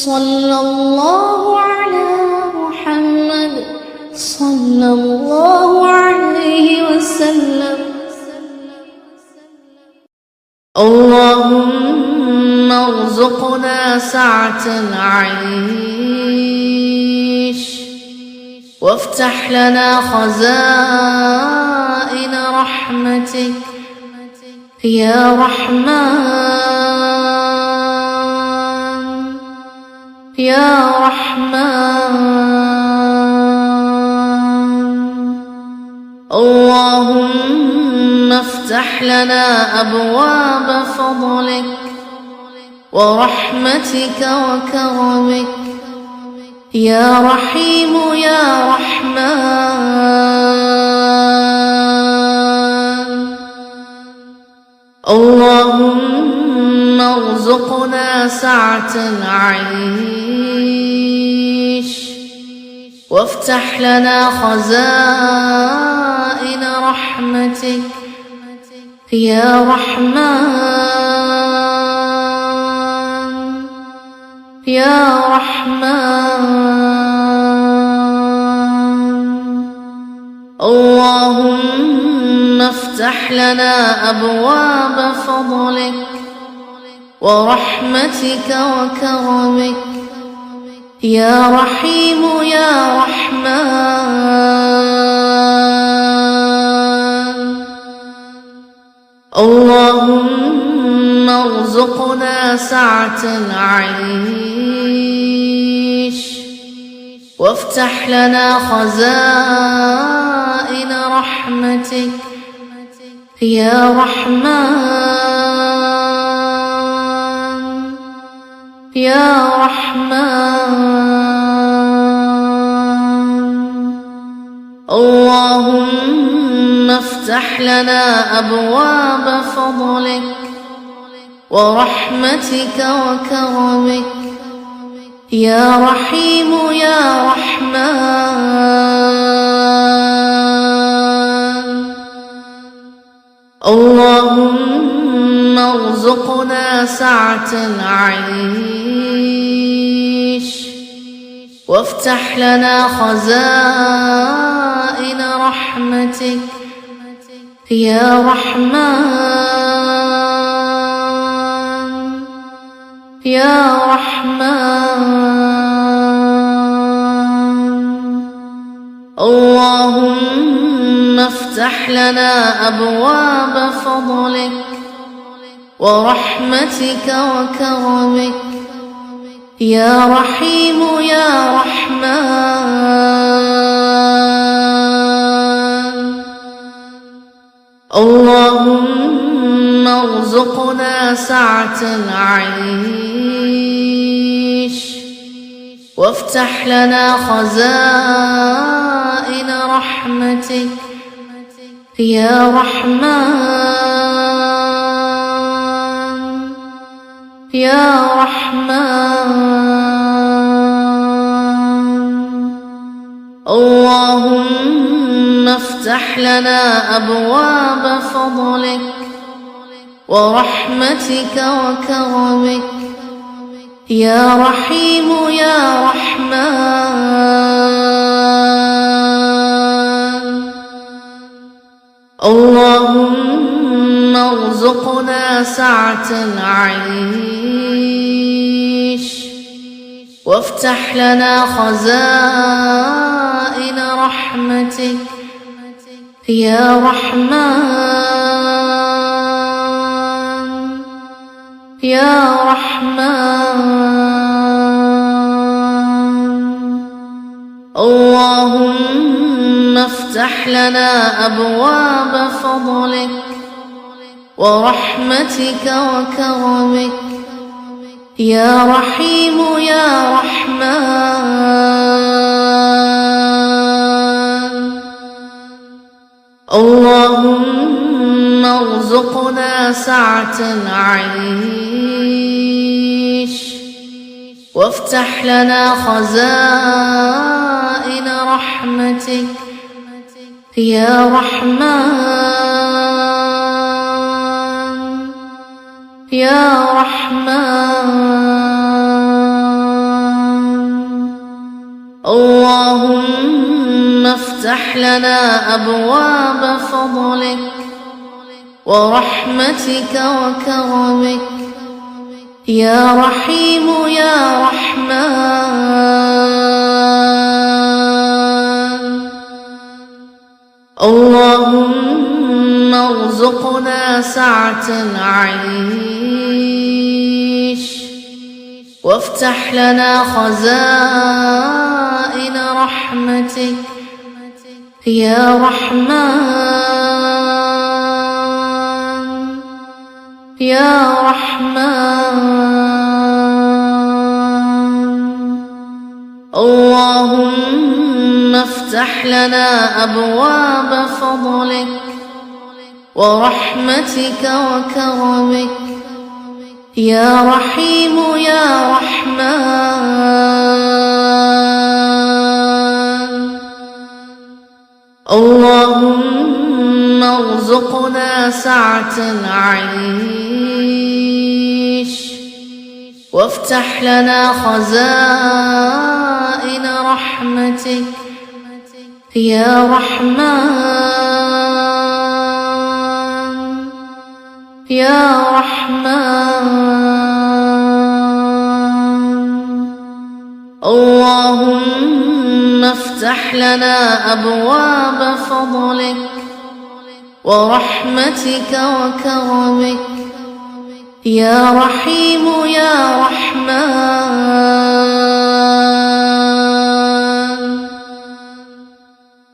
صلى الله على محمد صلى الله عليه وسلم. اللهم ارزقنا سعة العيش وافتح لنا خزائن رحمتك يا رحمن يا رحمن. اللهم افتح لنا أبواب فضلك ورحمتك وكرمك يا رحيم يا رحمن. اللهم ارزقنا سعة العيش وافتح لنا خزائن رحمتك يا رحمن يا رحمن. اللهم افتح لنا أبواب فضلك ورحمتك وكرمك يا رحيم يا رحمن. اللهم ارزقنا سعة العيش وافتح لنا خزائن رحمتك يا رحمن يا رحمن. اللهم افتح لنا أبواب فضلك ورحمتك وكرمك يا رحيم يا رحمن. اللهم ارزقنا سعة العيش وافتح لنا خزائن رحمتك يا رحمن يا رحمن. اللهم افتح لنا أبواب فضلك ورحمتك وكرمك يا رحيم يا رحمن. اللهم ارزقنا سعة العيش وافتح لنا خزائن رحمتك يا رحمن يا رحمن. اللهم افتح لنا أبواب فضلك ورحمتك وكرمك يا رحيم يا رحمن. اللهم ارزقنا سعة العيش وافتح لنا خزائن رحمتك يا رحمن يا رحمن. اللهم افتح لنا أبواب فضلك ورحمتك وكرمك يا رحيم يا رحمن. اللهم ارزقنا سعة العيش وافتح لنا خزائن رحمتك يا رحمن يا رحمن. اللهم افتح لنا أبواب فضلك ورحمتك وكرمك يا رحيم يا رحمن. اللهم ارزقنا سعة العيش وافتح لنا خزائن رحمتك يا رحمن يا رحمن. اللهم افتح لنا أبواب فضلك ورحمتك وكرمك يا رحيم يا رحمن. اللهم ارزقنا سعة العيش وافتح لنا خزائن رحمتك يا رحمن يا رحمن. اللهم افتح لنا أبواب فضلك ورحمتك وكرمك يا رحيم يا رحمن.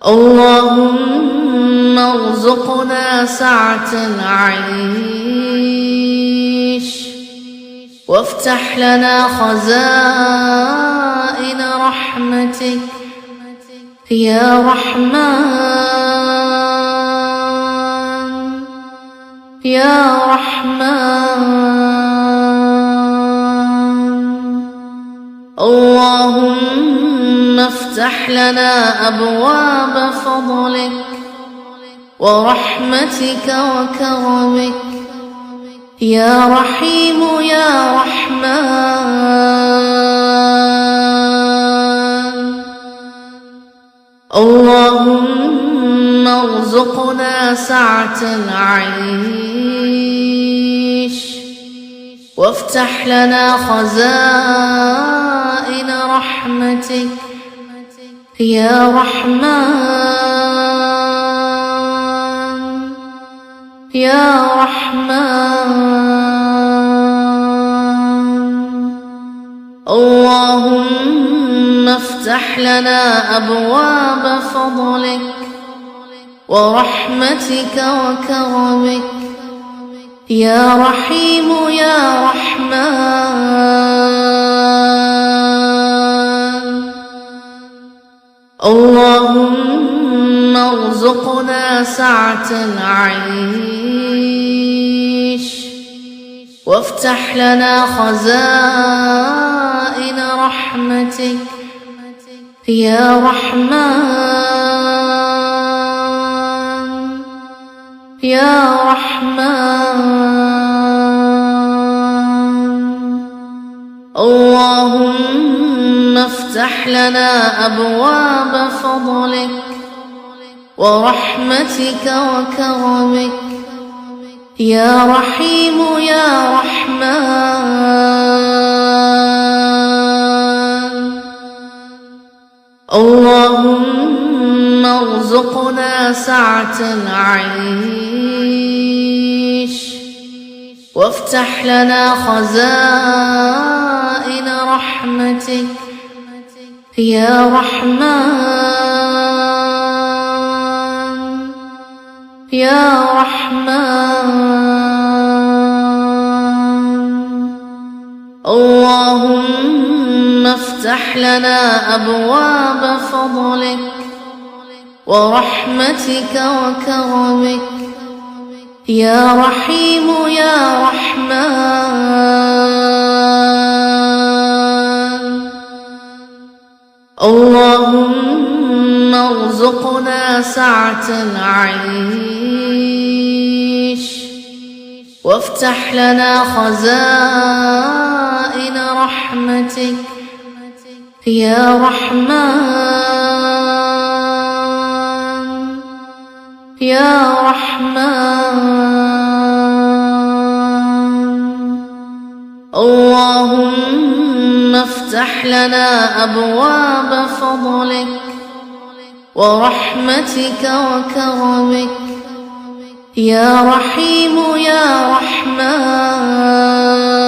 اللهم ارزقنا سعة العيش وافتح لنا خزائن رحمتك يا رحمن يا رحمن. اللهم افتح لنا أبواب فضلك ورحمتك وكرمك يا رحيم يا رحمن. اللهم ارزقنا سعة العيش وافتح لنا خزائن رحمتك يا رحمن يا رحمن. اللهم افتح لنا أبواب فضلك ورحمتك وكرمك يا رحيم يا رحمن. اللهم ارزقنا سعة العيش وافتح لنا خزائن رحمتك يا رحمن يا رحمن. اللهم افتح لنا أبواب فضلك ورحمتك وكرمك يا رحيم يا رحمن. اللهم ارزقنا سعة العيش وافتح لنا خزائن رحمتك يا رحمن يا رحمن. اللهم افتح لنا أبواب فضلك ورحمتك وكرمك يا رحيم يا رحمن. اللهم ارزقنا سعة العيش وافتح لنا خزائن رحمتك يا رحمن يا رحمن اللهم افتح لنا أبواب فضلك ورحمتك وكرمك يا رحيم يا رحمن